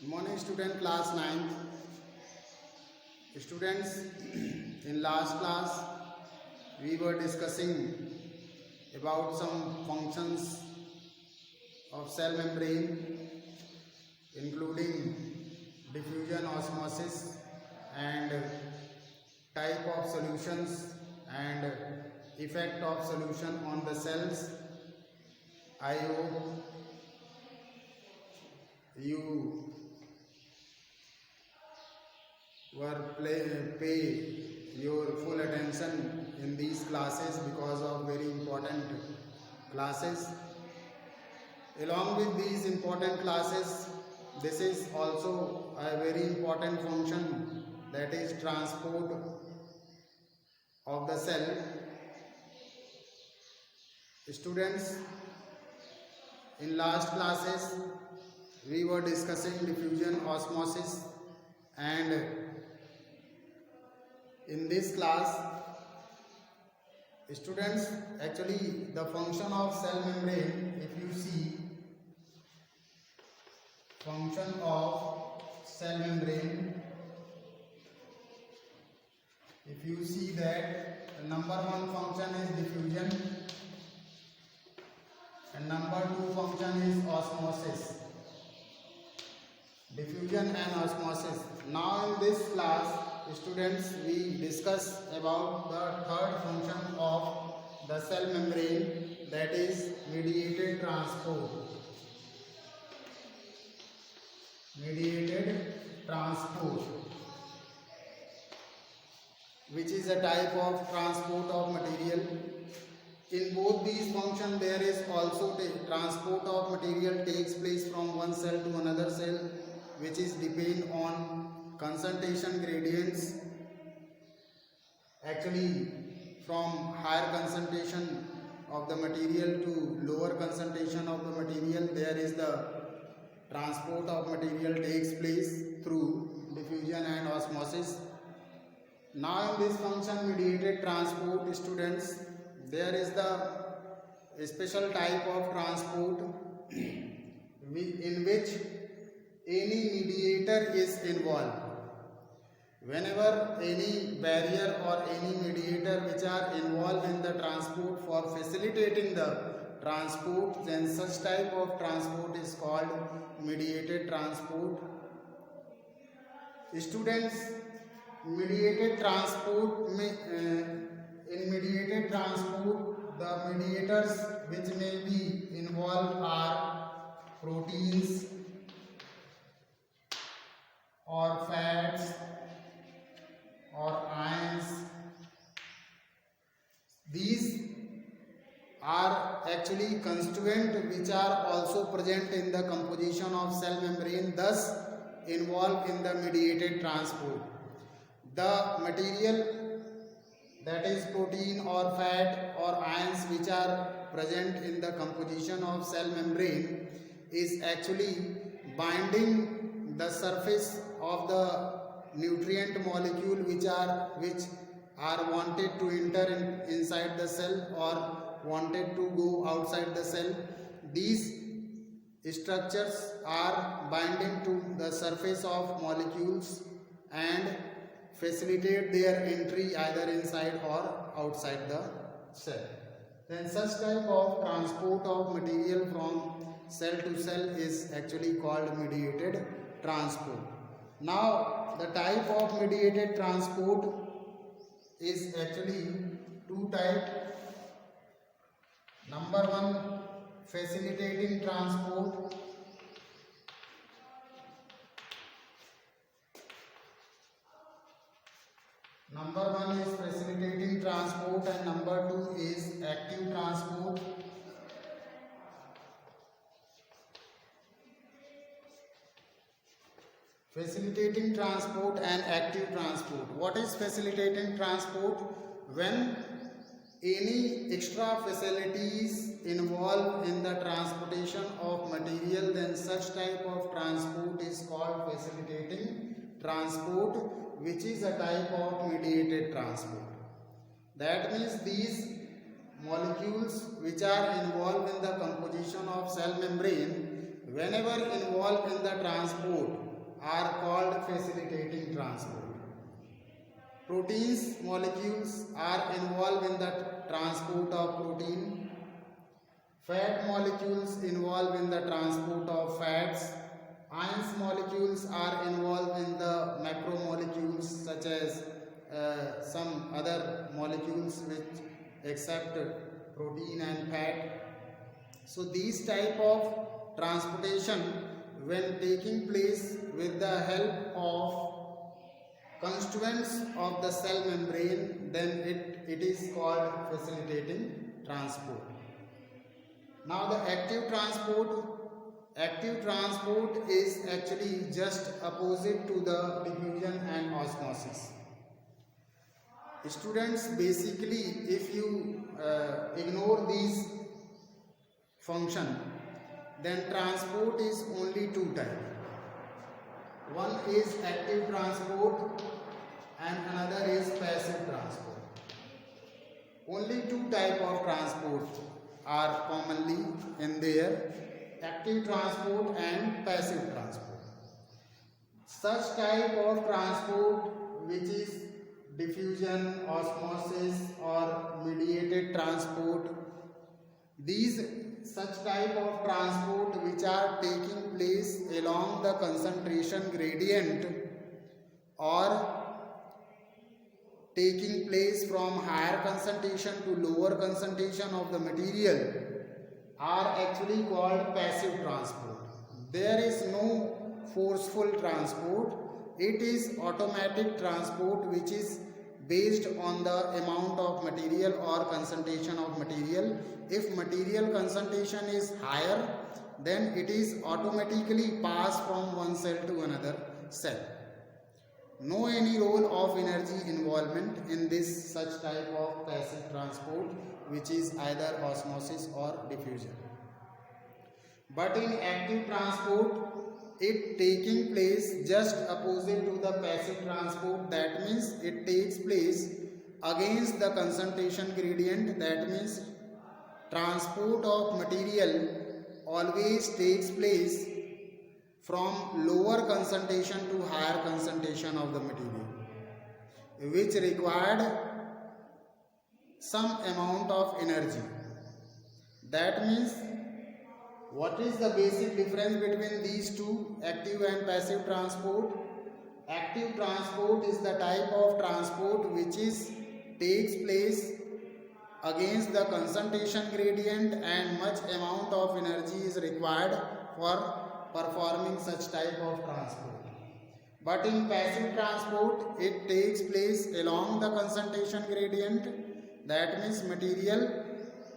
Morning student, class 9th. Students, in last class we were discussing about some functions of cell membrane, including diffusion, osmosis, and type of solutions and effect of solution on the cells. I hope you pay your full attention in these classes because of very important classes. Along with these important classes, this is also a very important function, that is transport of the cell. Students, in last classes we were discussing diffusion, osmosis, and in this class, students, actually the function of cell membrane, if you see function of cell membrane, if you see that number one function is diffusion and number two function is osmosis. Diffusion and osmosis. Now in this class, students, we discuss about the third function of the cell membrane, that is mediated transport. Mediated transport, which is a type of transport of material. In both these functions, there is also transport of material takes place from one cell to another cell, which is depend on concentration gradients. Actually, from higher concentration of the material to lower concentration of the material, there is the transport of material takes place through diffusion and osmosis. Now in this function mediated transport, students, there is the special type of transport in which any mediator is involved. Whenever any barrier or any mediator which are involved in the transport for facilitating the transport, then such type of transport is called mediated transport. Students, mediated transport in mediated transport, the mediators which may be involved are proteins or fats or ions. These are actually constituents which are also present in the composition of cell membrane, thus involved in the mediated transport. The material, that is protein or fat or ions which are present in the composition of cell membrane, is actually binding the surface of the nutrient molecule which are wanted to enter inside the cell or wanted to go outside the cell. These structures are binding to the surface of molecules and facilitate their entry either inside or outside the cell. Then such type of transport of material from cell to cell is actually called mediated transport. Now the type of mediated transport is actually two types. Number one, facilitating transport. Number one is facilitating transport and number two is active transport. Facilitating transport and active transport. What is facilitating transport? When any extra facilities involved in the transportation of material, then such type of transport is called facilitating transport, which is a type of mediated transport. That means these molecules which are involved in the composition of cell membrane, whenever involved in the transport, are called facilitating transport. Proteins molecules are involved in the transport of protein. Fat molecules involved in the transport of fats. Ions molecules are involved in the macromolecules such as some other molecules which except protein and fat. So these type of transportation when taking place with the help of constituents of the cell membrane, then it is called facilitating transport. Now the active transport is actually just opposite to the diffusion and osmosis. Students, basically if you ignore these function, then transport is only two types. One is active transport and another is passive transport. Only two types of transport are commonly in there: active transport and passive transport. Such type of transport which is diffusion, osmosis or mediated transport, these such type of transport which are taking place along the concentration gradient or taking place from higher concentration to lower concentration of the material are actually called passive transport. There is no forceful transport. It is automatic transport which is based on the amount of material or concentration of material. If material concentration is higher, then it is automatically passed from one cell to another cell. No any role of energy involvement in this such type of passive transport which is either osmosis or diffusion. But in active transport, it taking place just opposite to the passive transport. That means it takes place against the concentration gradient. That means transport of material always takes place from lower concentration to higher concentration of the material, which required some amount of energy. That means, what is the basic difference between these two, active and passive transport? Active transport is the type of transport which takes place against the concentration gradient and much amount of energy is required for performing such type of transport. But in passive transport, it takes place along the concentration gradient. That means material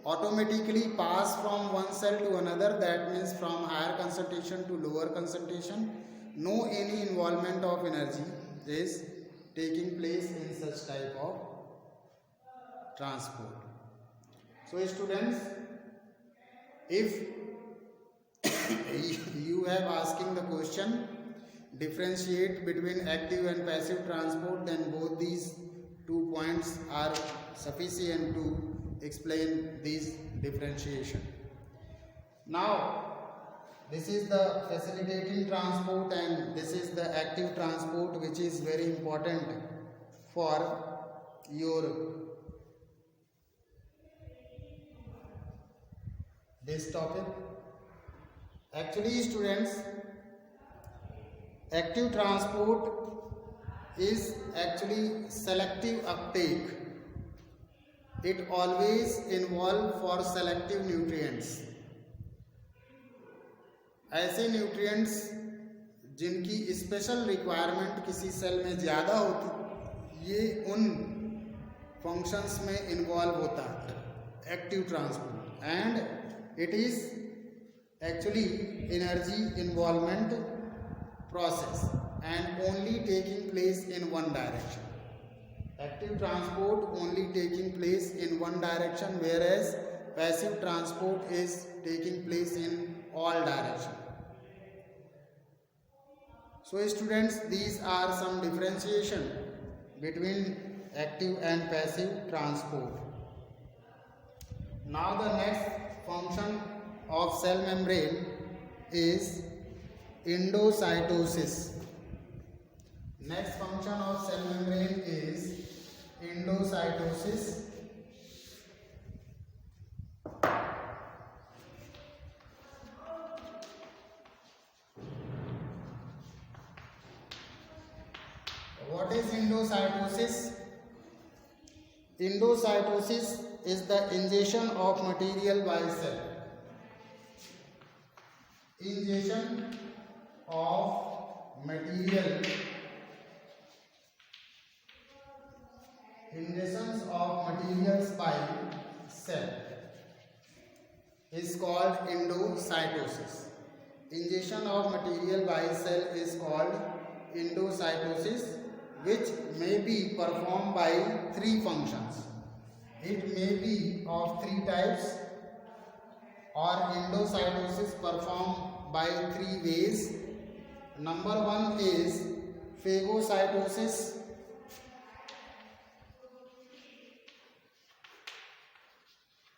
automatically pass from one cell to another. That means from higher concentration to lower concentration. No any involvement of energy is taking place in such type of transport. So students, if you have asking the question differentiate between active and passive transport, then both these 2 points are sufficient to explain this differentiation. Now this is the facilitating transport and this is the active transport, which is very important for your this topic. Actually students, active transport is actually selective uptake. It always involve for selective nutrients. ऐसे nutrients जिनकी special requirement किसी cell में ज़्यादा होती, ये उन functions में involve होता है active transport, and it is actually energy involvement process and only taking place in one direction. Active transport only taking place in one direction, whereas passive transport is taking place in all directions. So students, these are some differentiation between active and passive transport. Now the next function of cell membrane is endocytosis. Next function of cell membrane is endocytosis. What is endocytosis? Endocytosis is the ingestion of material by cell. Ingestion of material. Ingestions of materials by cell is called endocytosis. Ingestion of material by cell is called endocytosis, which may be performed by three functions. It may be of three types, or endocytosis performed by three ways. Number one is phagocytosis.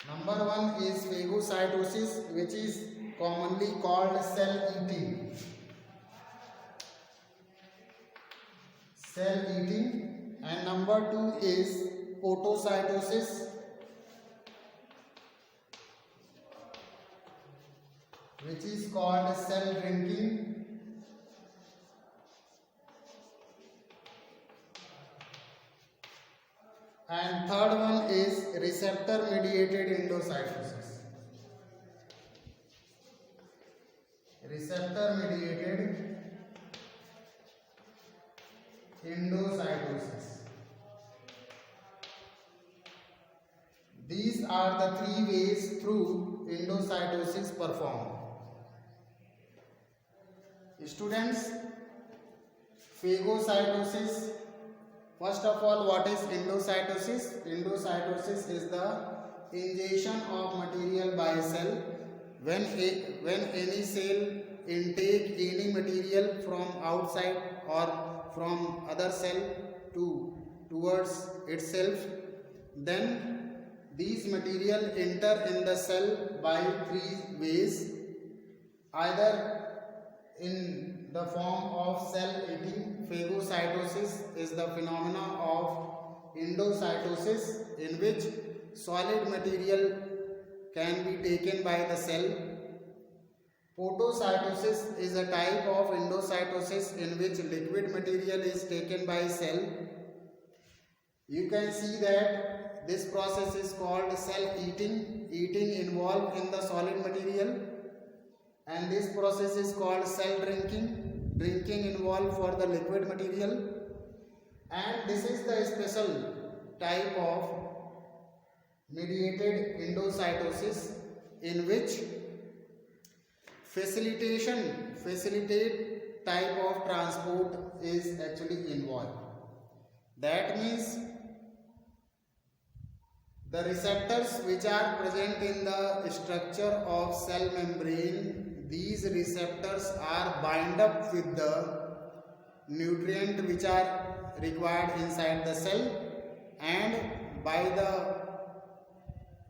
Number one is phagocytosis, which is commonly called cell eating. Cell eating. And number two is podocytosis, which is called cell drinking. And third one is receptor mediated endocytosis. Receptor mediated endocytosis. These are the three ways through endocytosis performed. Students, phagocytosis. First of all, what is endocytosis? Endocytosis is the ingestion of material by cell. When any cell intake any material from outside or from other cell towards itself, then these material enter in the cell by three ways. Either in the form of cell eating. Phagocytosis is the phenomena of endocytosis in which solid material can be taken by the cell. Podocytosis is a type of endocytosis in which liquid material is taken by cell. You can see that this process is called cell eating. Eating involved in the solid material. And this process is called cell drinking. Drinking involved for the liquid material. And this is the special type of mediated endocytosis in which facilitate type of transport is actually involved. That means the receptors which are present in the structure of cell membrane, these receptors are bind up with the nutrient which are required inside the cell, and by the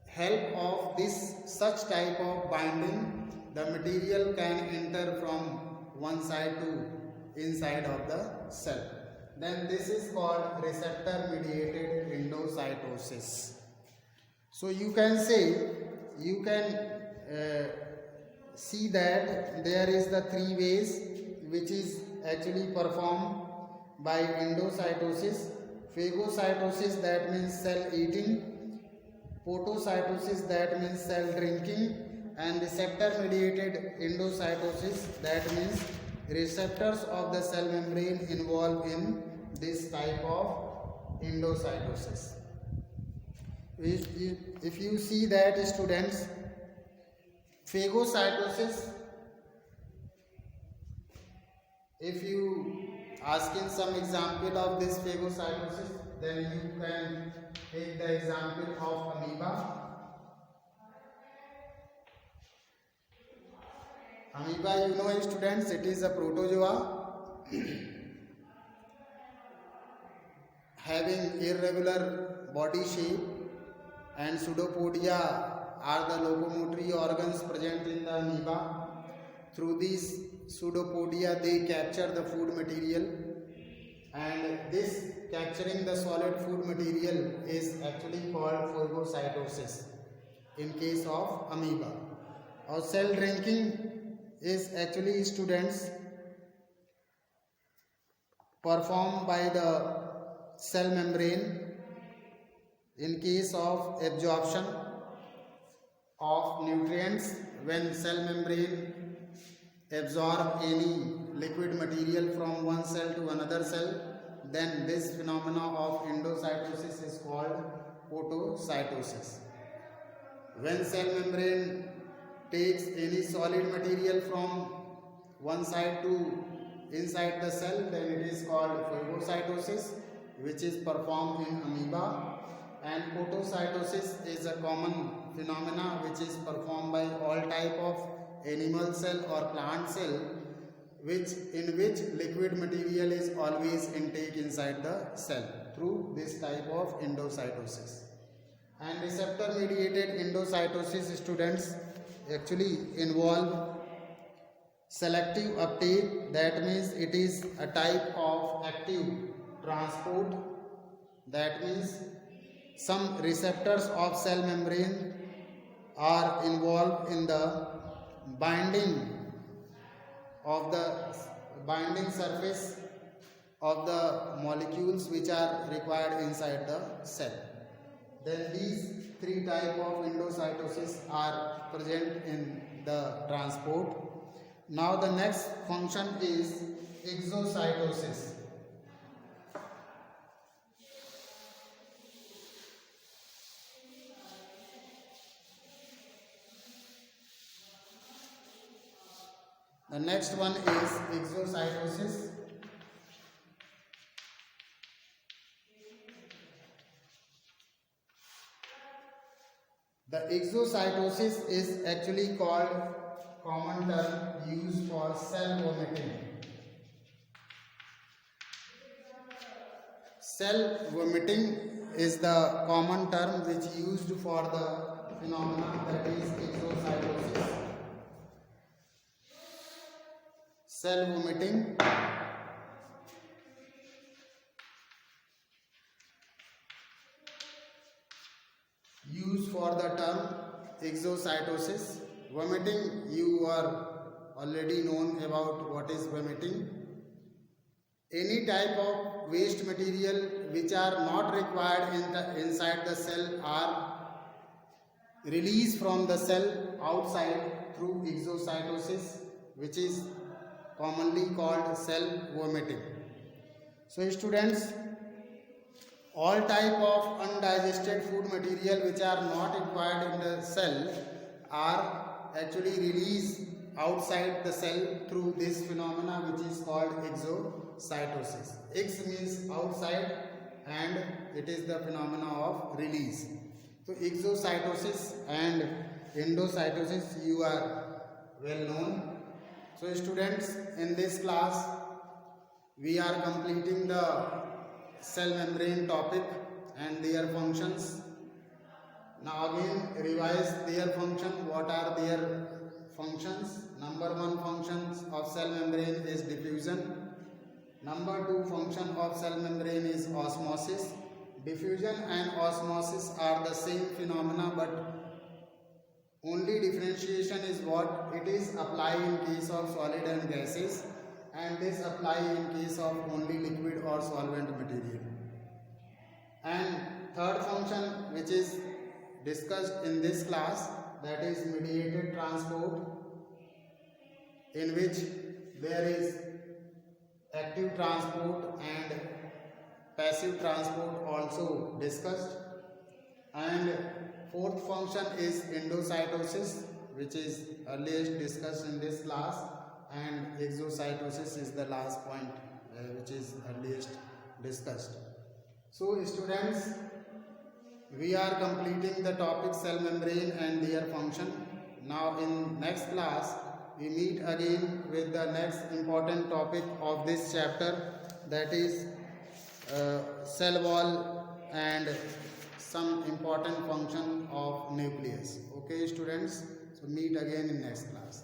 help of this such type of binding, the material can enter from one side to inside of the cell. Then this is called receptor mediated endocytosis. So you can say, you can see that there is the three ways which is actually performed by endocytosis. Phagocytosis, that means cell eating. Podocytosis, that means cell drinking. And receptor mediated endocytosis, that means receptors of the cell membrane involved in this type of endocytosis. If you see that, students, phagocytosis, if you ask in some example of this phagocytosis, then you can take the example of amoeba. Amoeba, you know, students, it is a protozoa having irregular body shape, and pseudopodia are the locomotory organs present in the amoeba. Through these pseudopodia, they capture the food material, and this capturing the solid food material is actually called phagocytosis in case of amoeba. Or cell drinking is actually students performed by the cell membrane in case of absorption of nutrients. When cell membrane absorb any liquid material from one cell to another cell, then this phenomena of endocytosis is called photocytosis. When cell membrane takes any solid material from one side to inside the cell, then it is called phagocytosis, which is performed in amoeba. And photocytosis is a common phenomena which is performed by all type of animal cell or plant cell, in which liquid material is always intake inside the cell through this type of endocytosis. And receptor mediated endocytosis, students, actually involve selective uptake. That means it is a type of active transport. That means some receptors of cell membrane are involved in the binding of the binding surface of the molecules which are required inside the cell. Then these three types of endocytosis are present in the transport. Now the next function is exocytosis. The next one is exocytosis. The exocytosis is actually called common term used for cell vomiting. Cell vomiting is the common term which used for the phenomena that is exocytosis. Cell vomiting used for the term exocytosis. Vomiting, you are already known about what is vomiting. Any type of waste material which are not required inside the cell are released from the cell outside through exocytosis, which is commonly called cell vomiting. So students, all type of undigested food material which are not required in the cell are actually released outside the cell through this phenomena which is called exocytosis. Ex means outside and it is the phenomena of release. So exocytosis and endocytosis you are well known. So students, in this class we are completing the cell membrane topic and their functions. Now again revise their function. What are their functions? Number one function of cell membrane is diffusion. Number two function of cell membrane is osmosis. Diffusion and osmosis are the same phenomena, but only differentiation is what it is applied in case of solid and gases, and this apply in case of only liquid or solvent material. And third function which is discussed in this class, that is mediated transport, in which there is active transport and passive transport also discussed. And fourth function is endocytosis, which is earliest discussed in this class, and exocytosis is the last point which is earliest discussed. So students, we are completing the topic cell membrane and their function. Now in next class we meet again with the next important topic of this chapter, that is cell wall and some important function of nucleus. Okay students, so meet again in next class.